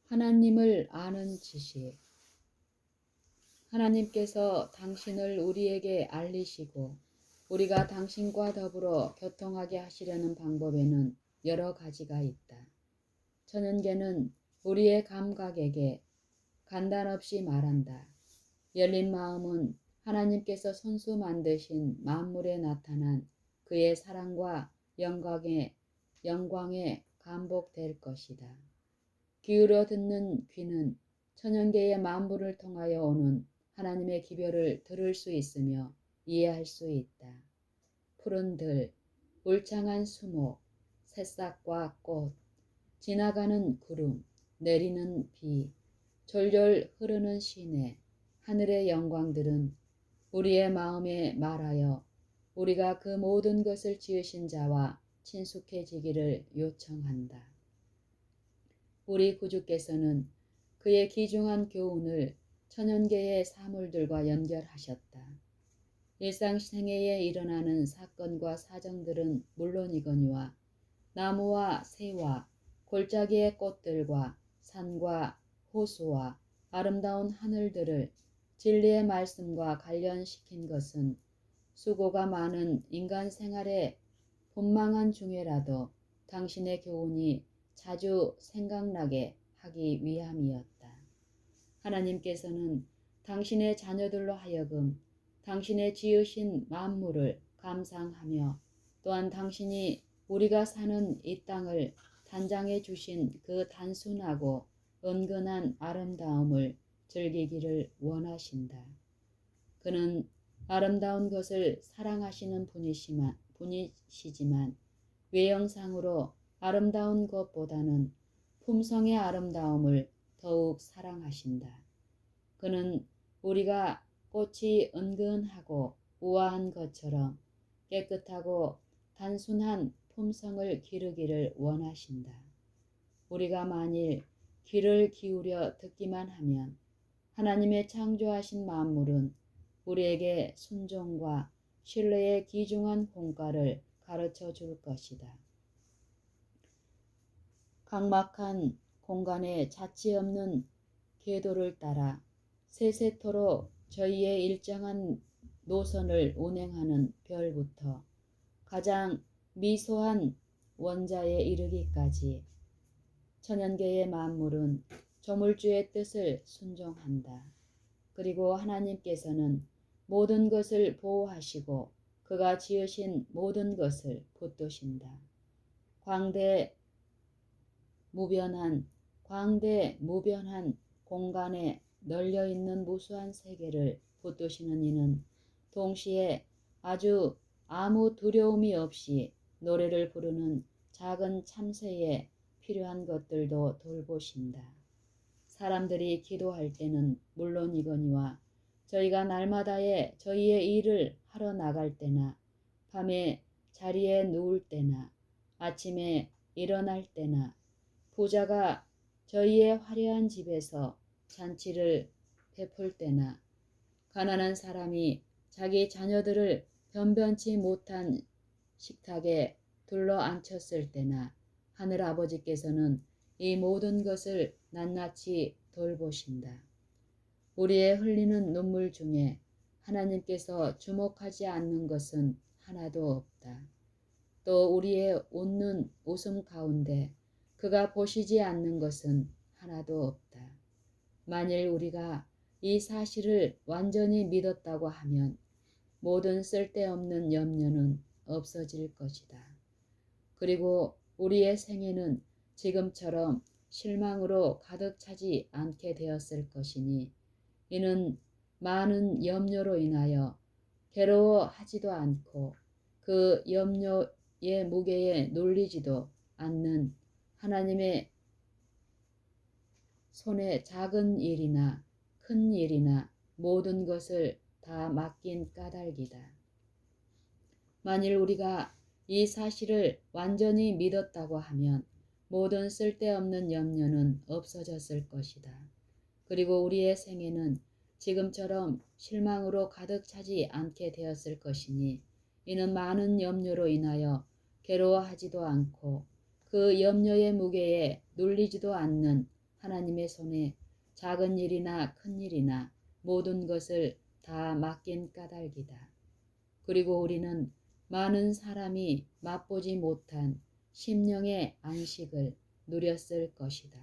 하나님을 아는 지식. 하나님께서 당신을 우리에게 알리시고 우리가 당신과 더불어 교통하게 하시려는 방법에는 여러 가지가 있다. 천연계는 우리의 감각에게 간단 없이 말한다. 열린 마음은 하나님께서 손수 만드신 만물에 나타난 그의 사랑과 영광에 감복될 것이다. 기울여 듣는 귀는 천연계의 만물을 통하여 오는 하나님의 기별을 들을 수 있으며 이해할 수 있다. 푸른 들, 울창한 수목, 새싹과 꽃, 지나가는 구름, 내리는 비, 졸졸 흐르는 시내, 하늘의 영광들은 우리의 마음에 말하여 우리가 그 모든 것을 지으신 자와 친숙해지기를 요청한다. 우리 구주께서는 그의 귀중한 교훈을 천연계의 사물들과 연결하셨다. 일상생애에 일어나는 사건과 사정들은 물론이거니와 나무와 새와 골짜기의 꽃들과 산과 호수와 아름다운 하늘들을 진리의 말씀과 관련시킨 것은 수고가 많은 인간 생활의 본망한 중에라도 당신의 교훈이 자주 생각나게 하기 위함이었다. 하나님께서는 당신의 자녀들로 하여금 당신의 지으신 만물을 감상하며 또한 당신이 우리가 사는 이 땅을 단장해 주신 그 단순하고 은근한 아름다움을 즐기기를 원하신다. 그는 아름다운 것을 사랑하시는 분이시지만 외형상으로 아름다운 것보다는 품성의 아름다움을 더욱 사랑하신다. 그는 우리가 꽃이 은근하고 우아한 것처럼 깨끗하고 단순한 품성을 기르기를 원하신다. 우리가 만일 귀를 기울여 듣기만 하면 하나님의 창조하신 만물은 우리에게 순종과 신뢰의 귀중한 공과를 가르쳐 줄 것이다. 각막한 공간에 자치 없는 궤도를 따라 세세토록 저희의 일정한 노선을 운행하는 별부터 가장 미소한 원자에 이르기까지 천연계의 만물은 조물주의 뜻을 순종한다. 그리고 하나님께서는 모든 것을 보호하시고 그가 지으신 모든 것을 붙드신다. 광대 무변한 공간에 널려있는 무수한 세계를 붙드시는 이는 동시에 아주 아무 두려움이 없이 노래를 부르는 작은 참새에 필요한 것들도 돌보신다. 사람들이 기도할 때는 물론이거니와 저희가 날마다의 저희의 일을 하러 나갈 때나 밤에 자리에 누울 때나 아침에 일어날 때나 부자가 저희의 화려한 집에서 잔치를 베풀 때나 가난한 사람이 자기 자녀들을 변변치 못한 식탁에 둘러 앉혔을 때나 하늘아버지께서는 이 모든 것을 낱낱이 돌보신다. 우리의 흘리는 눈물 중에 하나님께서 주목하지 않는 것은 하나도 없다. 또 우리의 웃는 웃음 가운데 그가 보시지 않는 것은 하나도 없다. 만일 우리가 이 사실을 완전히 믿었다고 하면 모든 쓸데없는 염려는 없어질 것이다. 그리고 우리의 생애는 지금처럼 실망으로 가득 차지 않게 되었을 것이니 이는 많은 염려로 인하여 괴로워하지도 않고 그 염려의 무게에 눌리지도 않는 하나님의 손에 작은 일이나 큰 일이나 모든 것을 다 맡긴 까닭이다. 만일 우리가 이 사실을 완전히 믿었다고 하면 모든 쓸데없는 염려는 없어졌을 것이다. 그리고 우리의 생애는 지금처럼 실망으로 가득 차지 않게 되었을 것이니 이는 많은 염려로 인하여 괴로워하지도 않고 그 염려의 무게에 눌리지도 않는 하나님의 손에 작은 일이나 큰 일이나 모든 것을 다 맡긴 까닭이다. 그리고 우리는 많은 사람이 맛보지 못한 심령의 안식을 누렸을 것이다.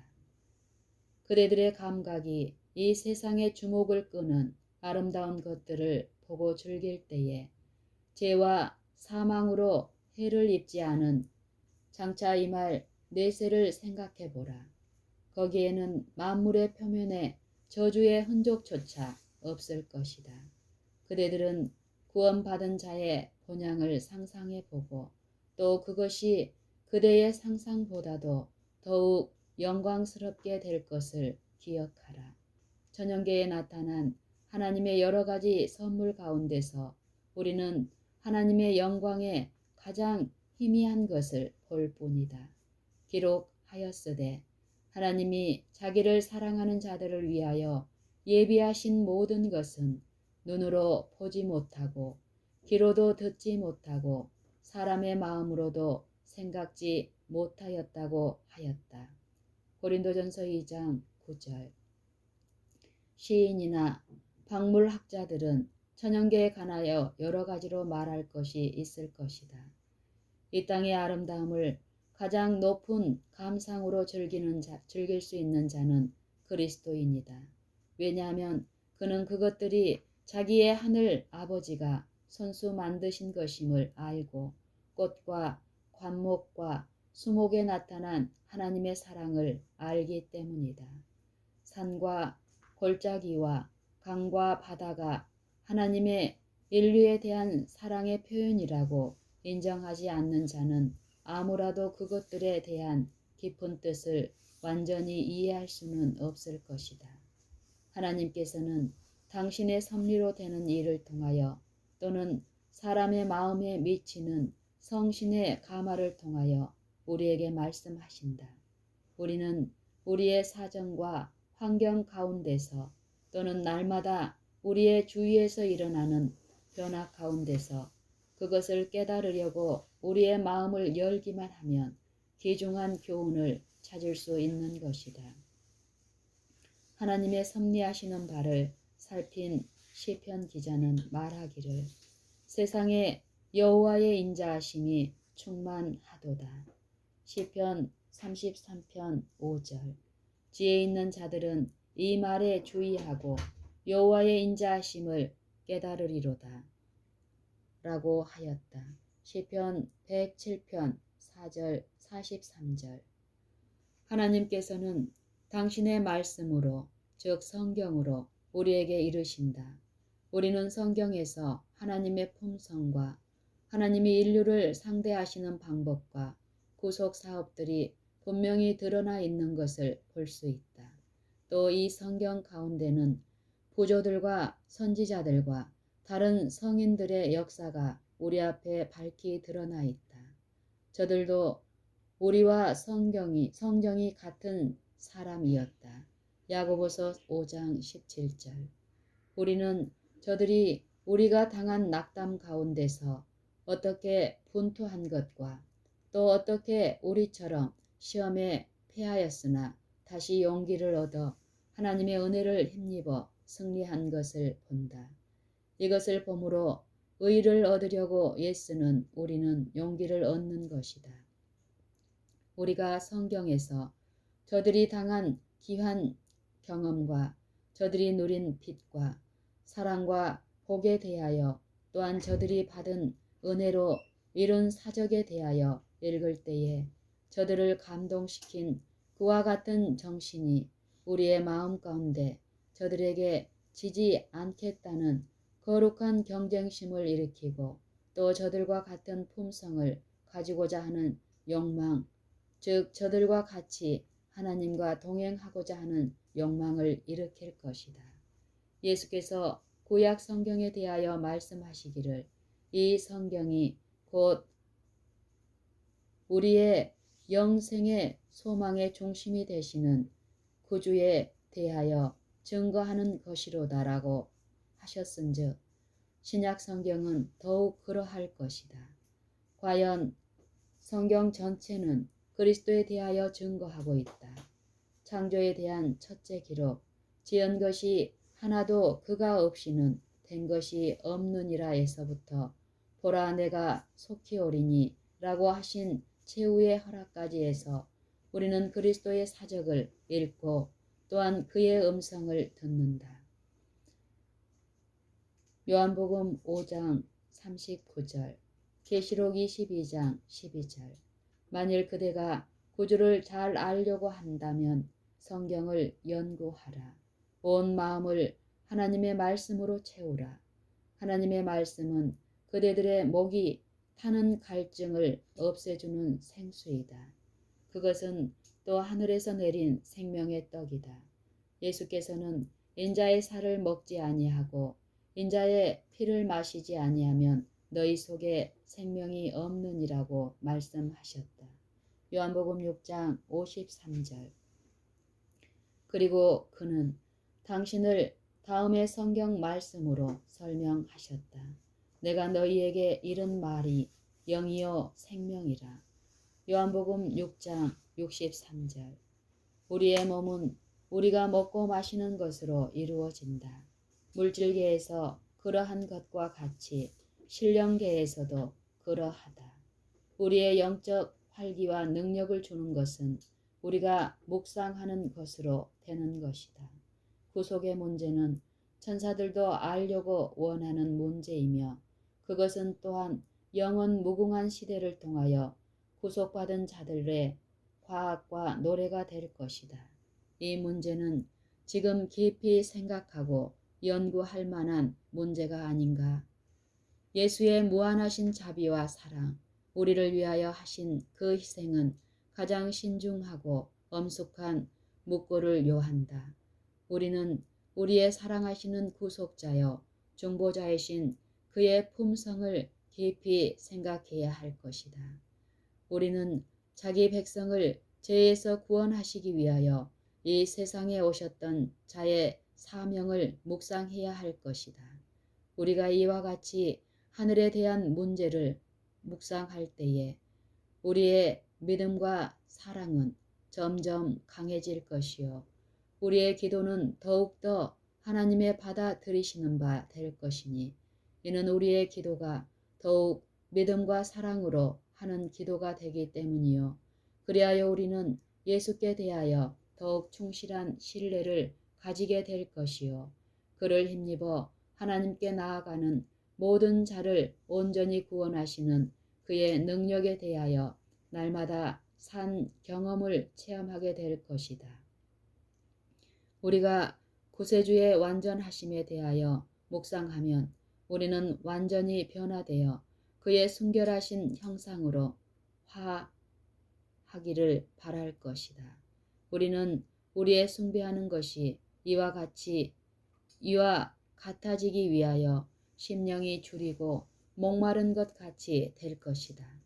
그대들의 감각이 이 세상의 주목을 끄는 아름다운 것들을 보고 즐길 때에 죄와 사망으로 해를 입지 않은 장차 임할 내세를 생각해 보라. 거기에는 만물의 표면에 저주의 흔적조차 없을 것이다. 그대들은 구원받은 자의 본향을 상상해 보고 또 그것이 그대의 상상보다도 더욱 영광스럽게 될 것을 기억하라. 천연계에 나타난 하나님의 여러 가지 선물 가운데서 우리는 하나님의 영광의 가장 희미한 것을 볼 뿐이다. 기록하였으되 하나님이 자기를 사랑하는 자들을 위하여 예비하신 모든 것은 눈으로 보지 못하고 귀로도 듣지 못하고 사람의 마음으로도 생각지 못하였다고 하였다. 고린도전서 2장 9절. 시인이나 박물학자들은 천연계에 관하여 여러 가지로 말할 것이 있을 것이다. 이 땅의 아름다움을 가장 높은 감상으로 즐길 수 있는 자는 그리스도인이다. 왜냐하면 그는 그것들이 자기의 하늘 아버지가 손수 만드신 것임을 알고 꽃과 관목과 수목에 나타난 하나님의 사랑을 알기 때문이다. 산과 골짜기와 강과 바다가 하나님의 인류에 대한 사랑의 표현이라고 인정하지 않는 자는 아무라도 그것들에 대한 깊은 뜻을 완전히 이해할 수는 없을 것이다. 하나님께서는 당신의 섭리로 되는 일을 통하여 또는 사람의 마음에 미치는 성신의 감화를 통하여 우리에게 말씀하신다. 우리는 우리의 사정과 환경 가운데서 또는 날마다 우리의 주위에서 일어나는 변화 가운데서 그것을 깨달으려고 우리의 마음을 열기만 하면 귀중한 교훈을 찾을 수 있는 것이다. 하나님의 섭리하시는 바를 살핀 시편 기자는 말하기를 세상에 여호와의 인자하심이 충만하도다. 시편 33편 5절. 지혜 있는 자들은 이 말에 주의하고 여호와의 인자하심을 깨달으리로다 라고 하였다. 시편 107편 4절 43절. 하나님께서는 당신의 말씀으로 즉 성경으로 우리에게 이르신다. 우리는 성경에서 하나님의 품성과 하나님이 인류를 상대하시는 방법과 구속 사업들이 분명히 드러나 있는 것을 볼 수 있다. 또 이 성경 가운데는 부조들과 선지자들과 다른 성인들의 역사가 우리 앞에 밝히 드러나 있다. 저들도 우리와 성경이 같은 사람이었다. 야고보서 5장 17절. 우리는 저들이 우리가 당한 낙담 가운데서 어떻게 분투한 것과 또 어떻게 우리처럼 시험에 패하였으나 다시 용기를 얻어 하나님의 은혜를 힘입어 승리한 것을 본다. 이것을 보므로 의를 얻으려고 애쓰는 우리는 용기를 얻는 것이다. 우리가 성경에서 저들이 당한 귀한 경험과 저들이 누린 빛과 사랑과 복에 대하여 또한 저들이 받은 은혜로 이룬 사적에 대하여 읽을 때에 저들을 감동시킨 그와 같은 정신이 우리의 마음 가운데 저들에게 지지 않겠다는 거룩한 경쟁심을 일으키고 또 저들과 같은 품성을 가지고자 하는 욕망, 즉 저들과 같이 하나님과 동행하고자 하는 욕망을 일으킬 것이다. 예수께서 구약 성경에 대하여 말씀하시기를 이 성경이 곧 우리의 영생의 소망의 중심이 되시는 구주에 대하여 증거하는 것이로다라고 하셨은즉 신약 성경은 더욱 그러할 것이다. 과연 성경 전체는 그리스도에 대하여 증거하고 있다. 창조에 대한 첫째 기록, 지은 것이 하나도 그가 없이는 된 것이 없느니라에서부터 보라 내가 속히 오리니 라고 하신 최후의 허락까지 해서 우리는 그리스도의 사적을 읽고 또한 그의 음성을 듣는다. 요한복음 5장 39절, 계시록 22장 12절. 만일 그대가 구주를 잘 알려고 한다면 성경을 연구하라. 온 마음을 하나님의 말씀으로 채우라. 하나님의 말씀은 그대들의 목이 타는 갈증을 없애주는 생수이다. 그것은 또 하늘에서 내린 생명의 떡이다. 예수께서는 인자의 살을 먹지 아니하고 인자의 피를 마시지 아니하면 너희 속에 생명이 없느니라고 말씀하셨다. 요한복음 6장 53절. 그리고 그는 당신을 다음의 성경 말씀으로 설명하셨다. 내가 너희에게 이른 말이 영이요 생명이라. 요한복음 6장 63절. 우리의 몸은 우리가 먹고 마시는 것으로 이루어진다. 물질계에서 그러한 것과 같이 신령계에서도 그러하다. 우리의 영적 활기와 능력을 주는 것은 우리가 묵상하는 것으로 되는 것이다. 구속의 문제는 천사들도 알려고 원하는 문제이며 그것은 또한 영원 무궁한 시대를 통하여 구속받은 자들의 과학과 노래가 될 것이다. 이 문제는 지금 깊이 생각하고 연구할 만한 문제가 아닌가. 예수의 무한하신 자비와 사랑, 우리를 위하여 하신 그 희생은 가장 신중하고 엄숙한 묵고를 요한다. 우리는 우리의 사랑하시는 구속자여 중보자이신 그의 품성을 깊이 생각해야 할 것이다. 우리는 자기 백성을 죄에서 구원하시기 위하여 이 세상에 오셨던 자의 사명을 묵상해야 할 것이다. 우리가 이와 같이 하늘에 대한 문제를 묵상할 때에 우리의 믿음과 사랑은 점점 강해질 것이요. 우리의 기도는 더욱더 하나님의 받아들이시는 바 될 것이니 이는 우리의 기도가 더욱 믿음과 사랑으로 하는 기도가 되기 때문이요. 그리하여 우리는 예수께 대하여 더욱 충실한 신뢰를 가지게 될 것이요. 그를 힘입어 하나님께 나아가는 모든 자를 온전히 구원하시는 그의 능력에 대하여 날마다 산 경험을 체험하게 될 것이다. 우리가 구세주의 완전하심에 대하여 묵상하면 우리는 완전히 변화되어 그의 순결하신 형상으로 화하기를 바랄 것이다. 우리는 우리의 숭배하는 것이 이와 같아지기 위하여 심령이 줄이고 목마른 것 같이 될 것이다.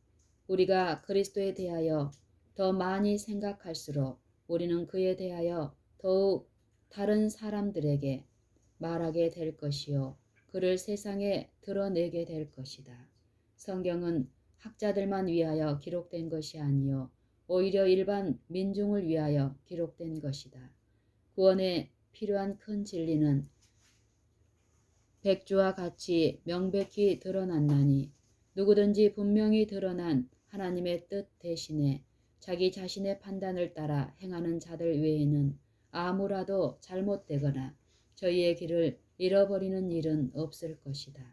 우리가 그리스도에 대하여 더 많이 생각할수록 우리는 그에 대하여 더욱 다른 사람들에게 말하게 될 것이요. 그를 세상에 드러내게 될 것이다. 성경은 학자들만 위하여 기록된 것이 아니요 오히려 일반 민중을 위하여 기록된 것이다. 구원에 필요한 큰 진리는 백주와 같이 명백히 드러났나니 누구든지 분명히 드러난 하나님의 뜻 대신에 자기 자신의 판단을 따라 행하는 자들 외에는 아무라도 잘못되거나 저희의 길을 잃어버리는 일은 없을 것이다.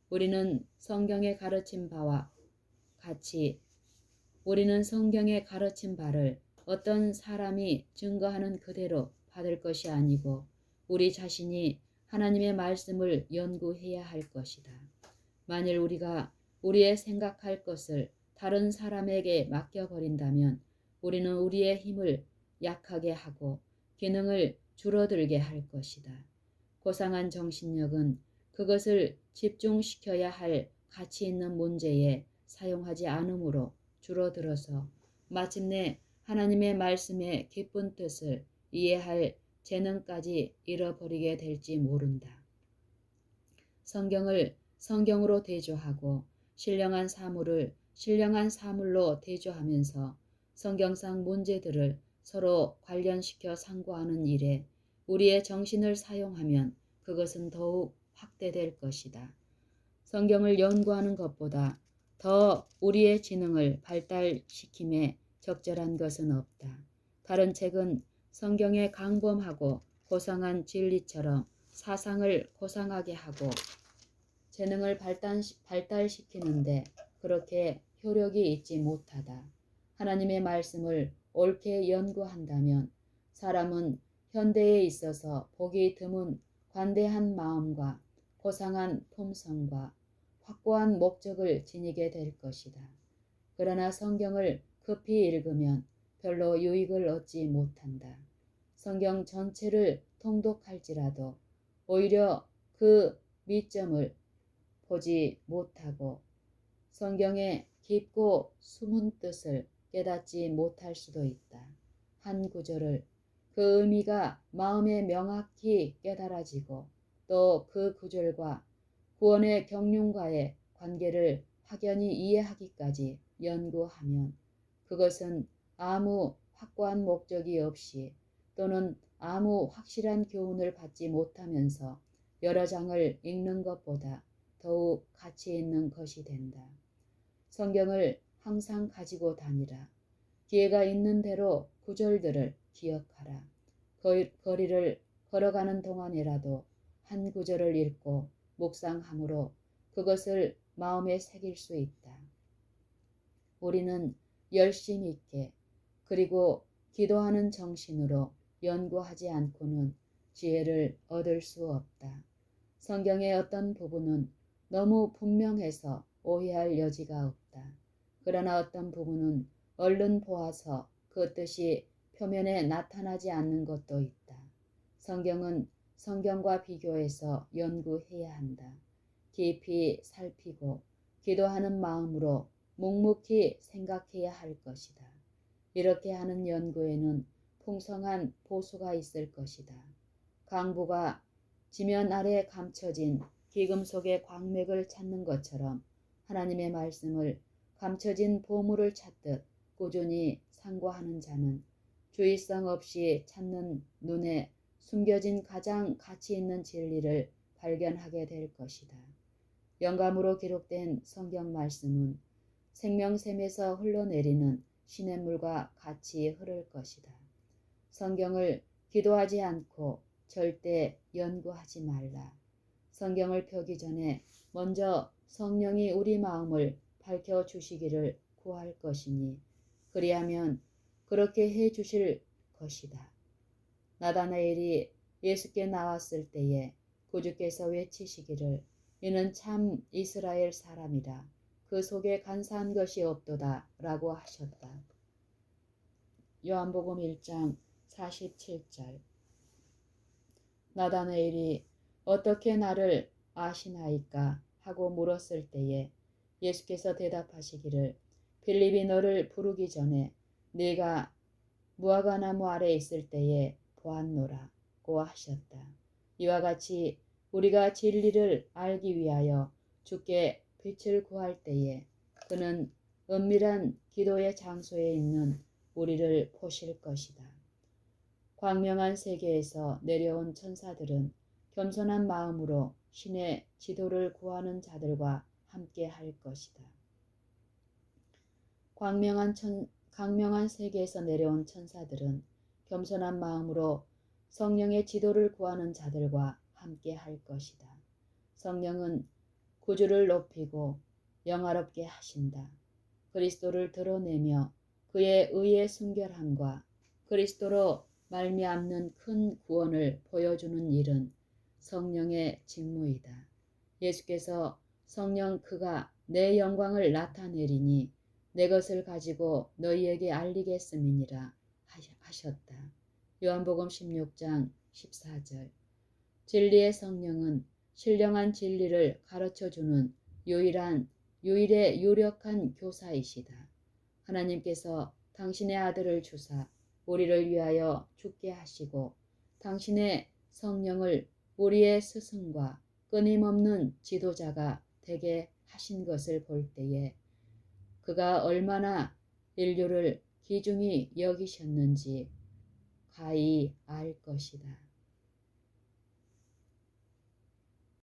우리는 성경에 가르친 바와 같이 우리는 성경에 가르친 바를 어떤 사람이 증거하는 그대로 받을 것이 아니고 우리 자신이 하나님의 말씀을 연구해야 할 것이다. 만일 우리가 우리의 생각할 것을 다른 사람에게 맡겨버린다면 우리는 우리의 힘을 약하게 하고 기능을 줄어들게 할 것이다. 고상한 정신력은 그것을 집중시켜야 할 가치 있는 문제에 사용하지 않으므로 줄어들어서 마침내 하나님의 말씀의 깊은 뜻을 이해할 재능까지 잃어버리게 될지 모른다. 성경을 성경으로 대조하고 신령한 사물을 신령한 사물로 대조하면서 성경상 문제들을 서로 관련시켜 상고하는 일에 우리의 정신을 사용하면 그것은 더욱 확대될 것이다. 성경을 연구하는 것보다 더 우리의 지능을 발달시킴에 적절한 것은 없다. 다른 책은 성경의 강범하고 고상한 진리처럼 사상을 고상하게 하고 재능을 발달시키는데 그렇게 효력이 있지 못하다. 하나님의 말씀을 옳게 연구한다면 사람은 현대에 있어서 보기 드문 관대한 마음과 고상한 품성과 확고한 목적을 지니게 될 것이다. 그러나 성경을 급히 읽으면 별로 유익을 얻지 못한다. 성경 전체를 통독할지라도 오히려 그 미점을 보지 못하고 성경의 깊고 숨은 뜻을 깨닫지 못할 수도 있다. 한 구절을 그 의미가 마음에 명확히 깨달아지고 또 그 구절과 구원의 경륜과의 관계를 확연히 이해하기까지 연구하면 그것은 아무 확고한 목적이 없이 또는 아무 확실한 교훈을 받지 못하면서 여러 장을 읽는 것보다 더욱 가치 있는 것이 된다. 성경을 항상 가지고 다니라. 기회가 있는 대로 구절들을 기억하라. 거리를 걸어가는 동안이라도 한 구절을 읽고 묵상함으로 그것을 마음에 새길 수 있다. 우리는 열심 있게 그리고 기도하는 정신으로 연구하지 않고는 지혜를 얻을 수 없다. 성경의 어떤 부분은 너무 분명해서 오해할 여지가 없다. 그러나 어떤 부분은 얼른 보아서 그 뜻이 표면에 나타나지 않는 것도 있다. 성경은 성경과 비교해서 연구해야 한다. 깊이 살피고 기도하는 마음으로 묵묵히 생각해야 할 것이다. 이렇게 하는 연구에는 풍성한 보수가 있을 것이다. 강부가 지면 아래 감춰진 기금 속의 광맥을 찾는 것처럼 하나님의 말씀을 감춰진 보물을 찾듯 꾸준히 상고하는 자는 주의성 없이 찾는 눈에 숨겨진 가장 가치 있는 진리를 발견하게 될 것이다. 영감으로 기록된 성경 말씀은 생명샘에서 흘러내리는 시냇물과 같이 흐를 것이다. 성경을 기도하지 않고 절대 연구하지 말라. 성경을 펴기 전에 먼저 성령이 우리 마음을 밝혀주시기를 구할 것이니 그리하면 그렇게 해 주실 것이다. 나다나엘이 예수께 나왔을 때에 구주께서 외치시기를 이는 참 이스라엘 사람이라 그 속에 간사한 것이 없도다 라고 하셨다. 요한복음 1장 47절. 나다나엘이 어떻게 나를 아시나이까 하고 물었을 때에 예수께서 대답하시기를 빌립이 너를 부르기 전에 네가 무화과나무 아래 있을 때에 보았노라고 하셨다. 이와 같이 우리가 진리를 알기 위하여 주께 빛을 구할 때에 그는 은밀한 기도의 장소에 있는 우리를 보실 것이다. 광명한 세계에서 내려온 천사들은 겸손한 마음으로 신의 지도를 구하는 자들과 함께 할 것이다. 광명한 세계에서 내려온 천사들은 겸손한 마음으로 성령의 지도를 구하는 자들과 함께 할 것이다. 성령은 구주를 높이고 영화롭게 하신다. 그리스도를 드러내며 그의 의의 순결함과 그리스도로 말미암는 큰 구원을 보여주는 일은 성령의 직무이다. 예수께서 성령 그가 내 영광을 나타내리니 내 것을 가지고 너희에게 알리겠음이니라 하셨다. 요한복음 16장 14절. 진리의 성령은 신령한 진리를 가르쳐주는 유일의 유력한 교사이시다. 하나님께서 당신의 아들을 주사 우리를 위하여 죽게 하시고 당신의 성령을 우리의 스승과 끊임없는 지도자가 되게 하신 것을 볼 때에 그가 얼마나 인류를 귀중히 여기셨는지 가히 알 것이다.